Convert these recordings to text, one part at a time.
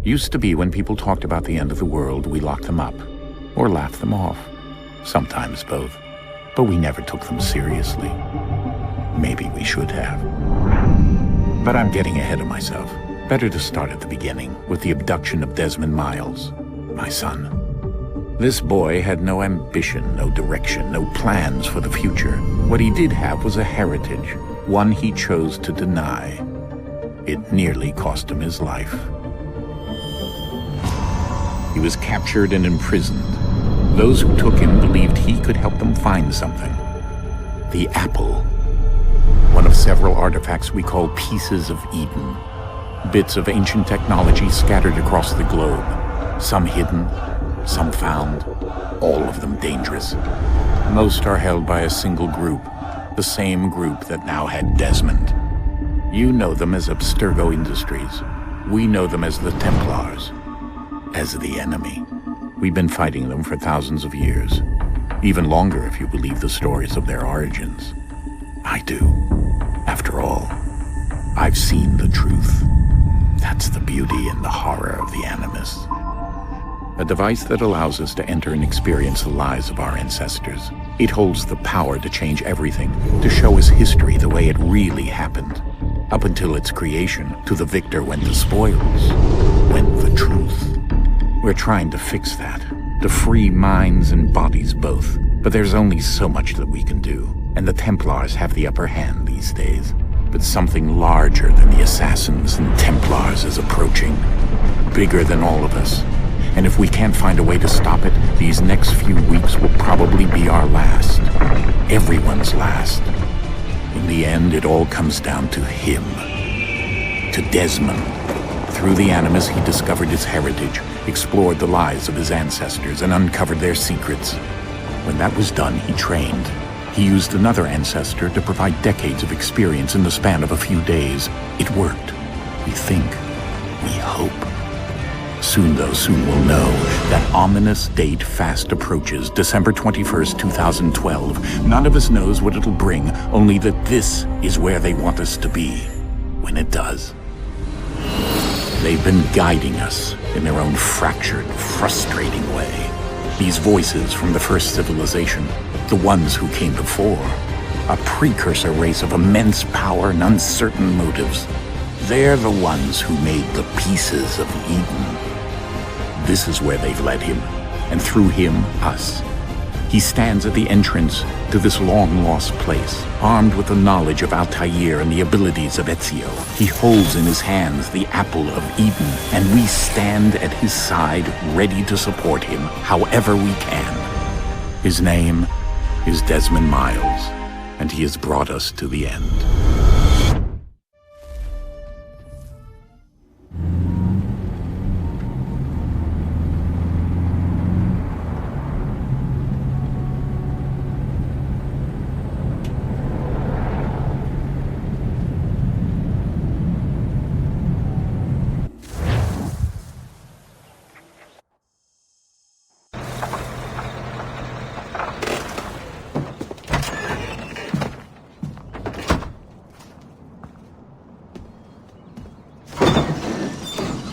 Used to be when people talked about the end of the world, we locked them up, or laughed them off. Sometimes both. But we never took them seriously. Maybe we should have. But I'm getting ahead of myself. Better to start at the beginning, with the abduction of Desmond Miles, my son. This boy had no ambition, no direction, no plans for the future. What he did have was a heritage, one he chose to deny. It nearly cost him his life. He was captured and imprisoned. Those who took him believed he could help them find something. The apple. One of several artifacts we call pieces of Eden. Bits of ancient technology scattered across the globe. Some hidden, some found, all of them dangerous. Most are held by a single group, the same group that now had Desmond. You know them as Abstergo Industries. We know them as the Templars, as the enemy. We've been fighting them for thousands of years, even longer if you believe the stories of their origins. I do. After all, I've seen the truth. That's the beauty and the horror of the Animus. A device that allows us to enter and experience the lives of our ancestors. It holds the power to change everything, to show us history the way it really happened. Up until its creation, to the victor went the spoils, went the truth. We're trying to fix that, to free minds and bodies both. But there's only so much that we can do, and the Templars have the upper hand these days. But something larger than the Assassins and Templars is approaching, bigger than all of us. And if we can't find a way to stop it, these next few weeks will probably be our last. Everyone's last. In the end, it all comes down to him. To Desmond. Through the Animus, he discovered his heritage, explored the lives of his ancestors, and uncovered their secrets. When that was done, he trained. He used another ancestor to provide decades of experience in the span of a few days. It worked. We think. We hope. Soon we'll know. That ominous date fast approaches, December 21st, 2012. None of us knows what it'll bring, only that this is where they want us to be, when it does. They've been guiding us in their own fractured, frustrating way. These voices from the first civilization, the ones who came before, a precursor race of immense power and uncertain motives. They're the ones who made the pieces of Eden. This is where they've led him, and through him, us. He stands at the entrance to this long-lost place, armed with the knowledge of Altair and the abilities of Ezio. He holds in his hands the apple of Eden, and we stand at his side, ready to support him however we can. His name is Desmond Miles, and he has brought us to the end.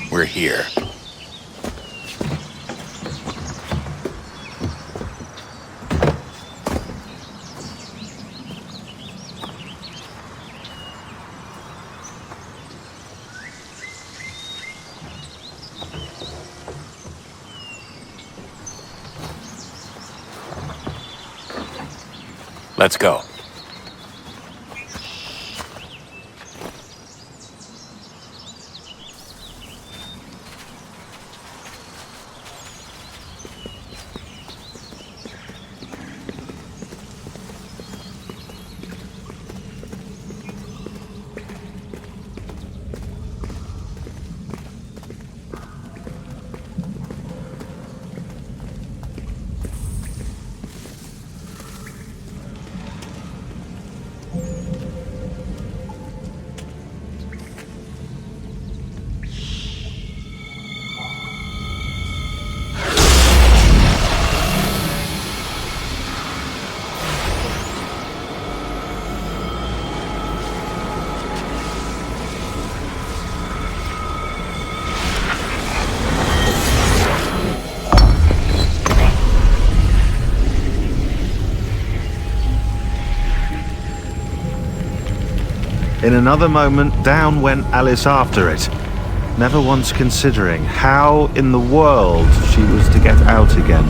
We're here. Let's go. In another moment, down went Alice after it, never once considering how in the world she was to get out again.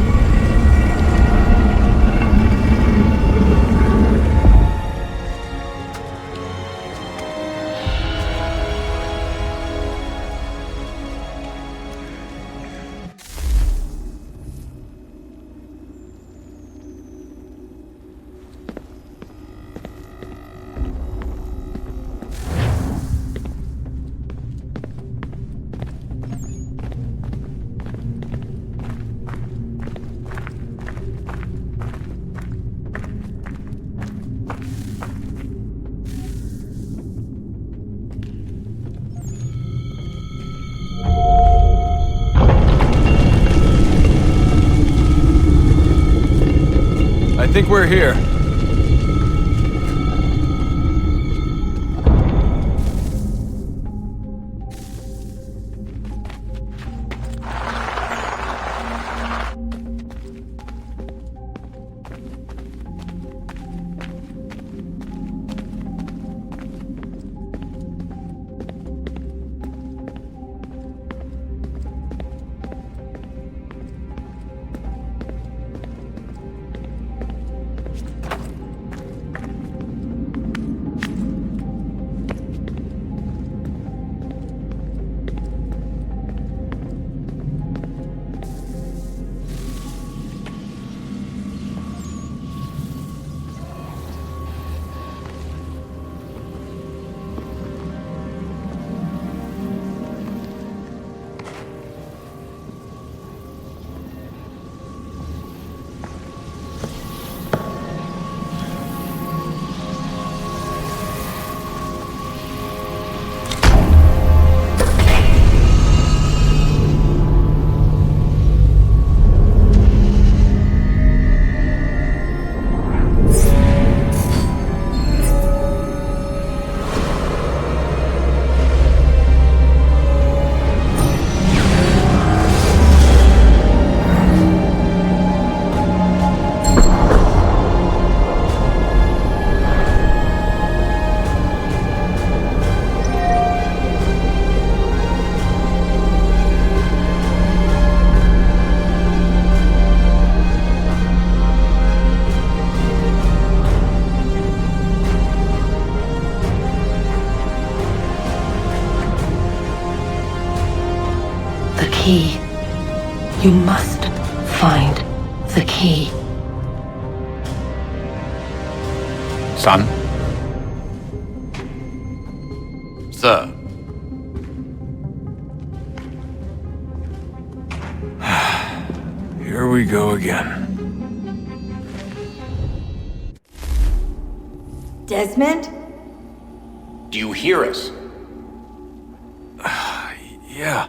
I think we're here. key. You must find the key. Son? Sir. Here we go again. Desmond? Do you hear us? Yeah.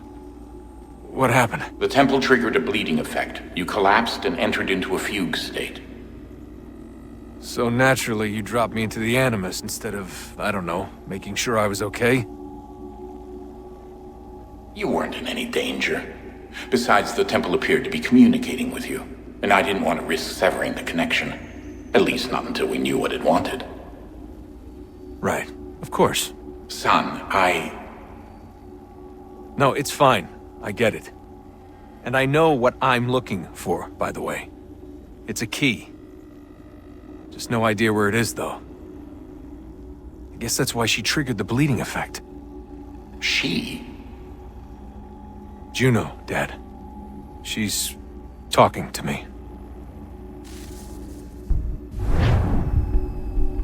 What happened? The temple triggered a bleeding effect. You collapsed and entered into a fugue state. So naturally, you dropped me into the Animus instead of, I don't know, making sure I was okay? You weren't in any danger. Besides, the temple appeared to be communicating with you, and I didn't want to risk severing the connection. At least not until we knew what it wanted. Right. Of course. Son, No, it's fine. I get it. And I know what I'm looking for, by the way. It's a key. Just no idea where it is, though. I guess that's why she triggered the bleeding effect. She? Juno, Dad. She's talking to me.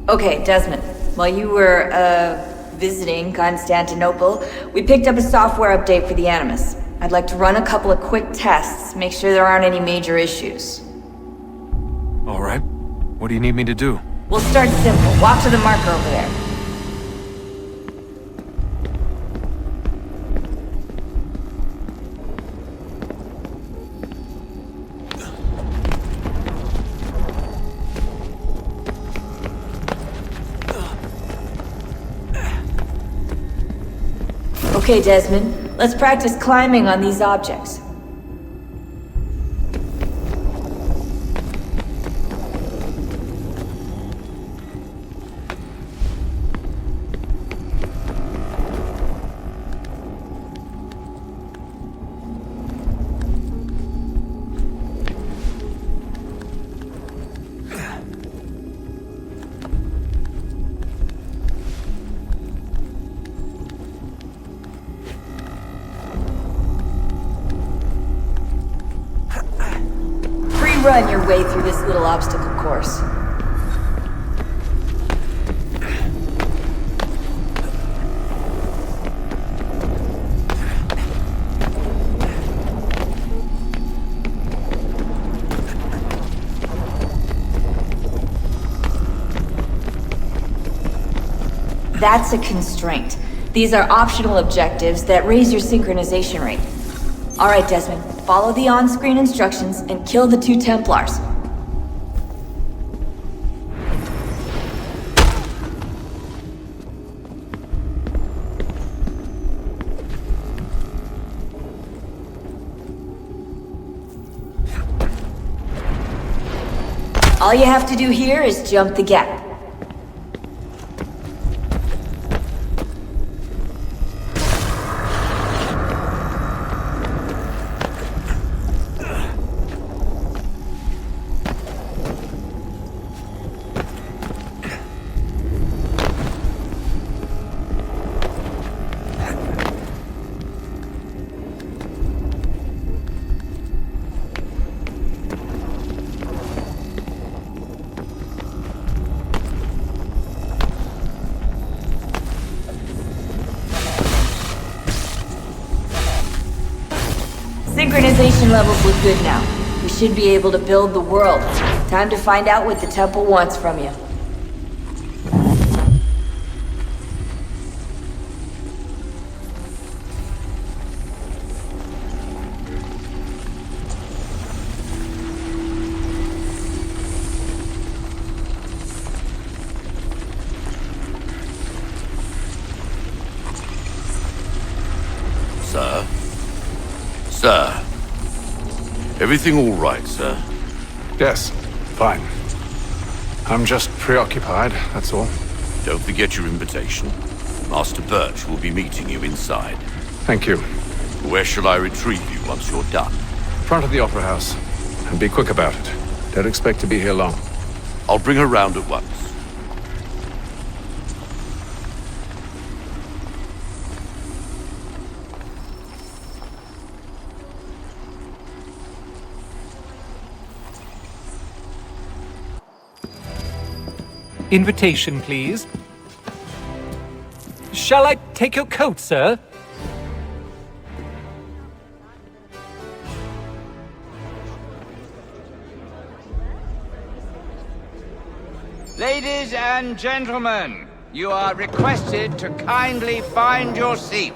Okay, Desmond. While you were, visiting Constantinople, we picked up a software update for the Animus. I'd like to run a couple of quick tests, make sure there aren't any major issues. All right. What do you need me to do? We'll start simple. Walk to the marker over there. Okay, Desmond. Let's practice climbing on these objects. Run your way through this little obstacle course. That's a constraint. These are optional objectives that raise your synchronization rate. All right, Desmond. Follow the on-screen instructions and kill the 2 Templars. All you have to do here is jump the gap. Synchronization levels look good now. We should be able to build the world. Time to find out what the temple wants from you. Sir? Sir? Everything all right, sir? Yes, fine. I'm just preoccupied, that's all. Don't forget your invitation. Master Birch will be meeting you inside. Thank you. Where shall I retrieve you once you're done? Front of the Opera House. And be quick about it. Don't expect to be here long. I'll bring her round at once. Invitation, please. Shall I take your coat, sir? Ladies and gentlemen, you are requested to kindly find your seats.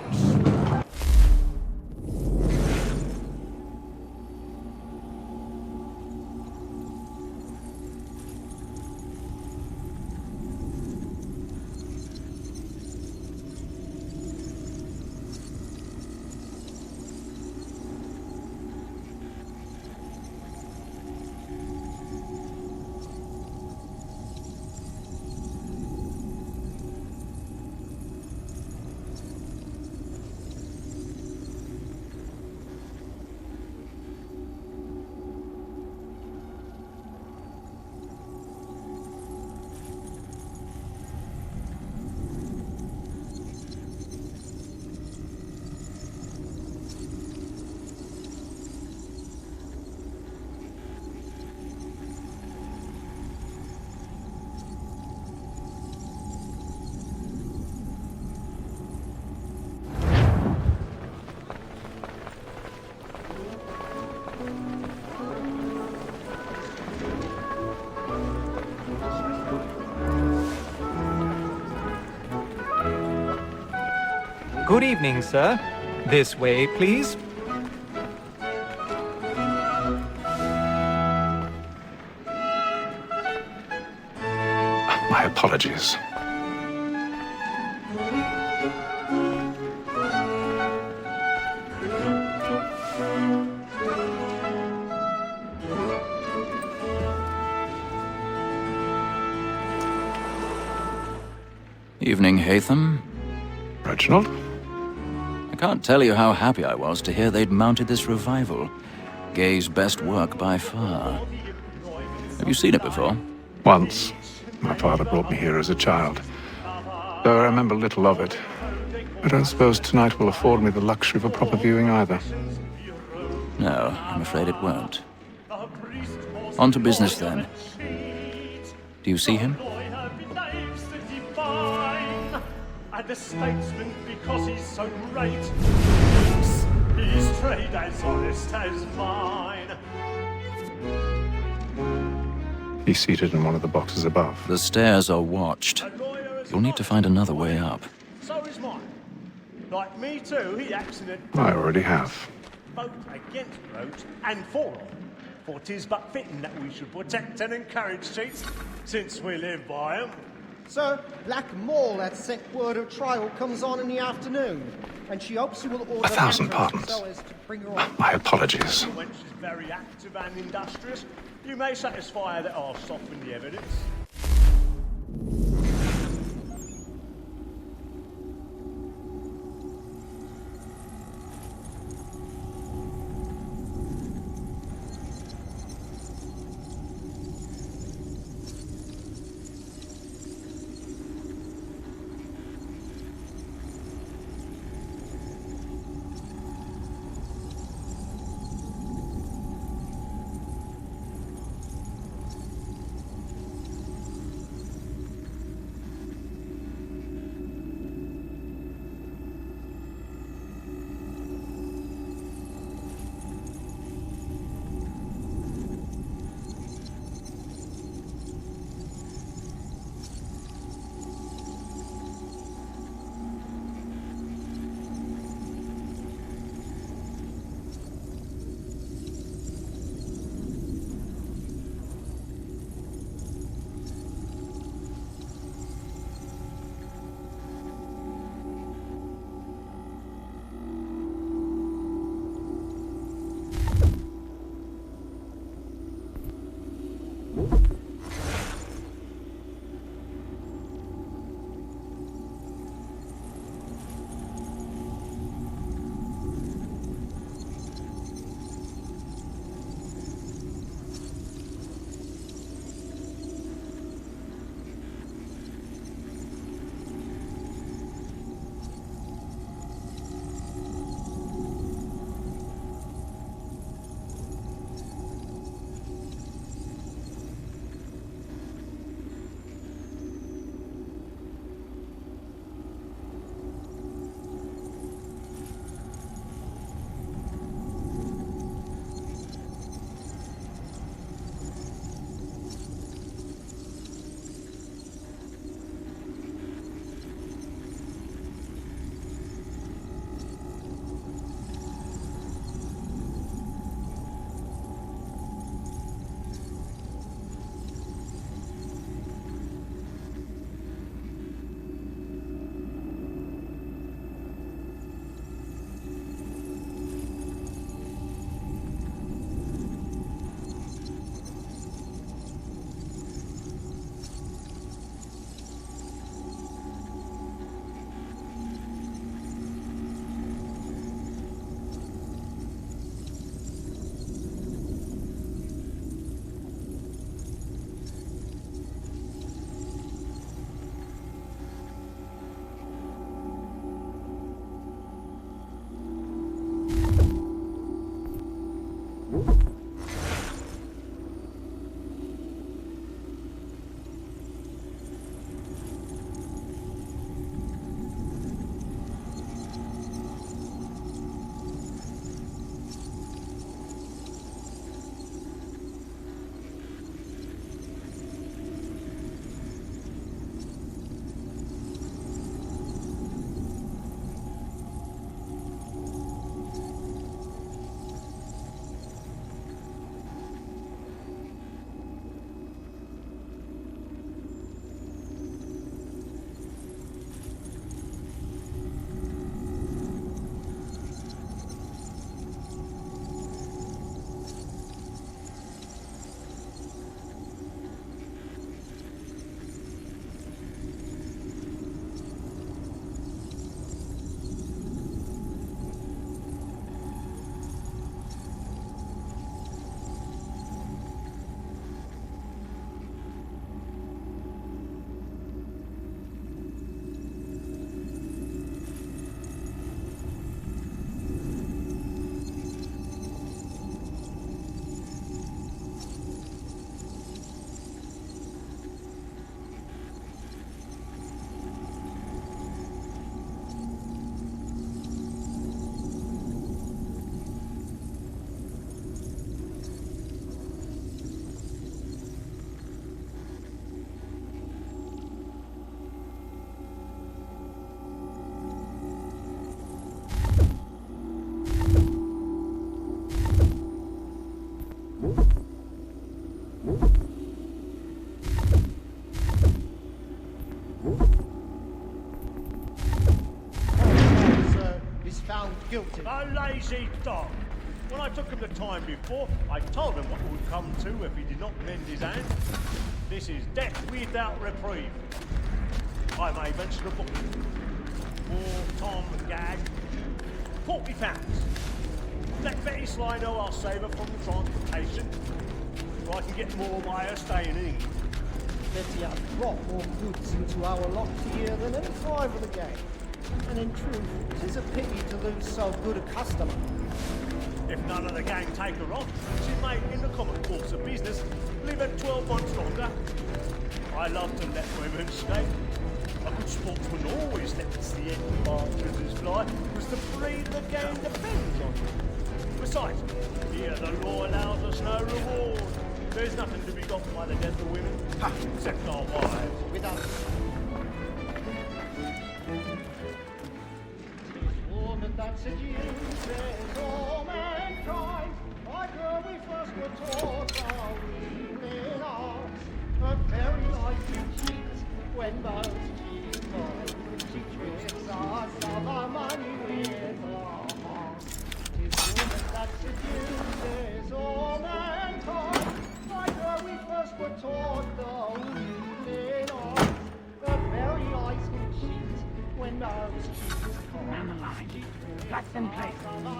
Good evening, sir. This way, please. My apologies. Evening, Hatham. Reginald? I can't tell you how happy I was to hear they'd mounted this revival. Gay's best work by far. Have you seen it before? Once. My father brought me here as a child. Though I remember little of it. I don't suppose tonight will afford me the luxury of a proper viewing either. No, I'm afraid it won't. On to business then. Do you see him? And the statesman because he's so great. His trade as honest as mine. He's seated in one of the boxes above. The stairs are watched. You'll need to find another way up. So is mine. Like me too, he acts in a... I already have. Both against roads and for them. For 'tis but fitting that we should protect and encourage cheats, since we live by 'em. Sir, Black Mall had sent word of trial comes on in the afternoon, and she hopes you will order 1,000 matters pardons. so as to bring her on. My apologies. The wench is very active and industrious. You may satisfy her that I'll soften the evidence. Sir is found guilty. A lazy dog. When I took him the time before, I told him what would come to if he did not mend his hand. This is death without reprieve. I may mention a book. For Tom Gag, £40. Let Betty Sly know I'll save her from the transportation, so I can get more by her staying in. Betty has brought more goods into our locked here than any five of the gang. And in truth, it is a pity to lose so good a customer. If none of the gang take her on, she may, in the common course of business, live at 12 months longer. I love to let women escape. A good sportsman always lets the end partridges fly, because the breed of the game depends on it. Besides, here the law allows us no reward. There's nothing to be got by the death of women, except our wives. With us. Woman that seduces all mankind, like her we first were taught our weaving arts. Her very life we cheat when most cheat not. She tricks us of our money with her heart. 'Tis woman that seduces all mankind, like her we first were taught the weaving arts. Her very eyes can cheat when most cheat not. Stand aligned. That's in place. Stand by.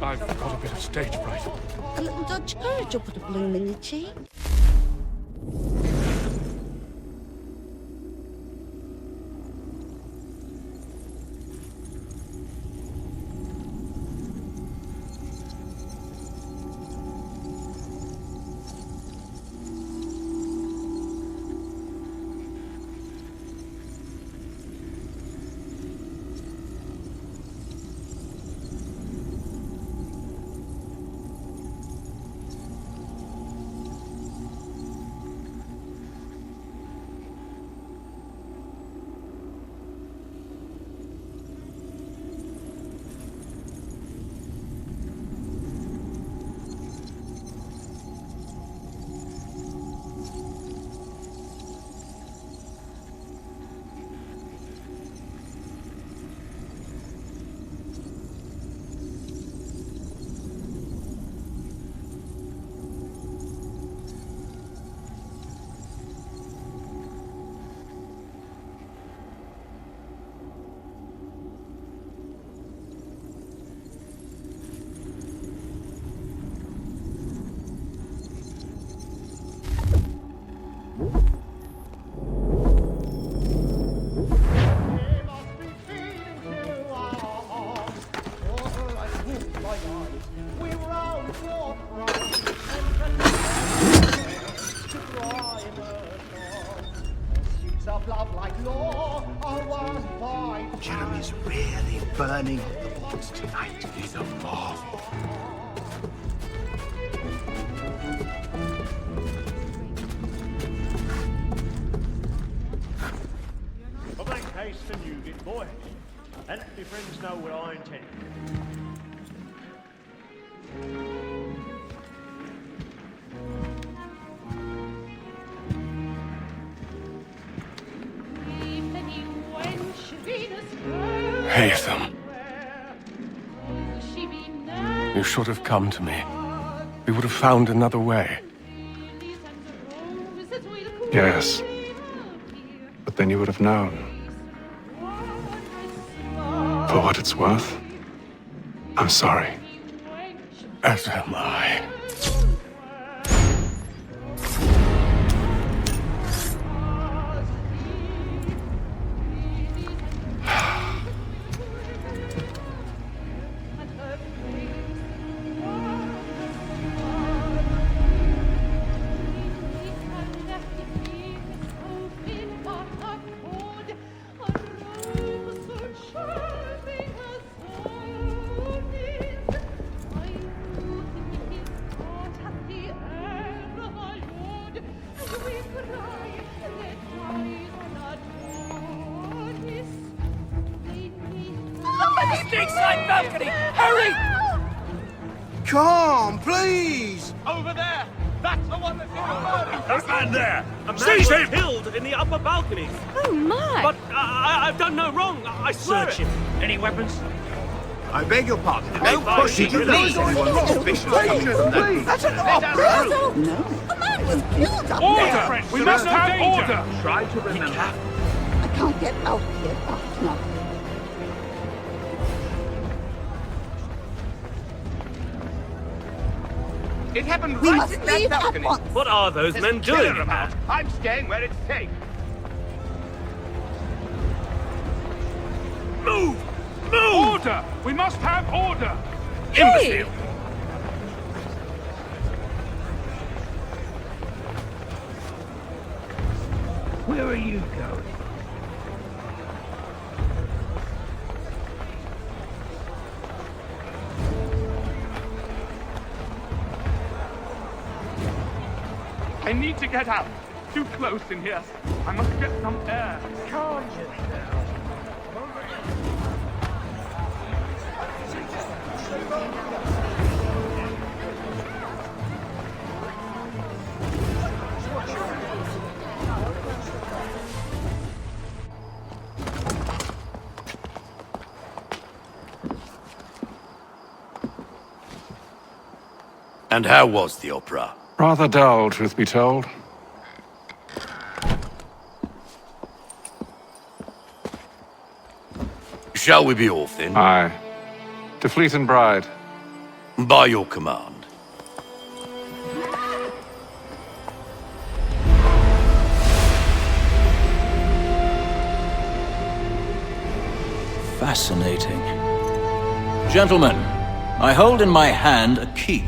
I've got a bit of stage fright. A little Dutch courage will put a bloom in your cheek. Jeremy's really burning on the boards tonight. He's a marvel. Well, make haste and you get boy. And let your friends know what I intend. Haytham. You should have come to me. We would have found another way. Yes. But then you would have known. For what it's worth, I'm sorry. As am I. Snake side balcony! Hurry! Calm, please! Over there! That's the one that's in the murder! That man there! A man Seize was him! killed in the upper balcony! Oh, my! But I've done no wrong, I swear Search it. him. Any weapons? I beg your pardon. No pushing. Did you leave anyone suspicious coming from that? That's an opera! No, a man was killed up there! Order! We must have order! Try to remember. I can't get out here fast enough. It happened We right must in that leave at balcony. once. What are those There's men a killer doing? about. I'm staying where it's safe. Move! Move! Order! We must have order! Imbecile! Where are you going? I need to get out. Too close in here. I must get some air. Calm yourself. And how was the opera? Rather dull, truth be told. Shall we be off then? Aye. To Fleet and Bride. By your command. Fascinating. Gentlemen, I hold in my hand a key.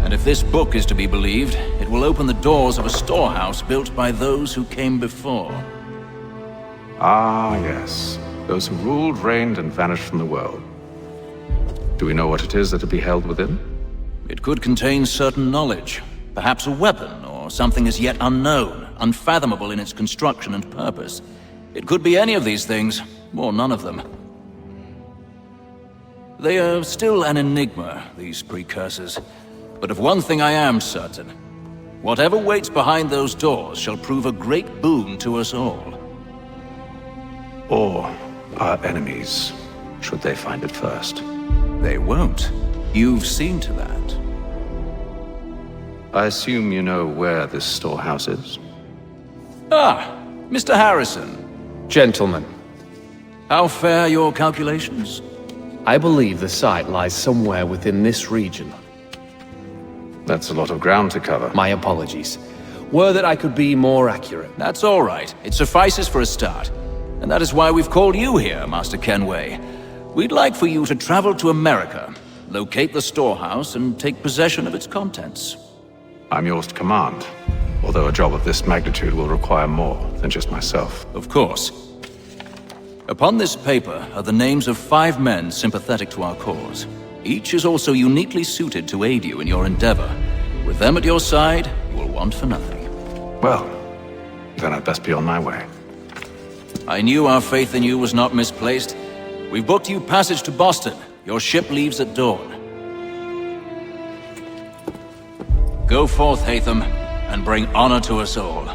And if this book is to be believed, it will open the doors of a storehouse built by those who came before. Ah, yes. Those who ruled, reigned, and vanished from the world. Do we know what it is that will be held within? It could contain certain knowledge. Perhaps a weapon, or something as yet unknown, unfathomable in its construction and purpose. It could be any of these things, or none of them. They are still an enigma, these precursors. But of one thing I am certain. Whatever waits behind those doors shall prove a great boon to us all. Or our enemies, should they find it first. They won't. You've seen to that. I assume you know where this storehouse is? Ah, Mr. Harrison. Gentlemen, How fare your calculations? I believe the site lies somewhere within this region. That's a lot of ground to cover. My apologies. Were that I could be more accurate. That's all right. It suffices for a start. And that is why we've called you here, Master Kenway. We'd like for you to travel to America, locate the storehouse, and take possession of its contents. I'm yours to command, although a job of this magnitude will require more than just myself. Of course. Upon this paper are the names of 5 men sympathetic to our cause. Each is also uniquely suited to aid you in your endeavor. With them at your side, you will want for nothing. Well, then I'd best be on my way. I knew our faith in you was not misplaced. We've booked you passage to Boston. Your ship leaves at dawn. Go forth, Hatham, and bring honor to us all.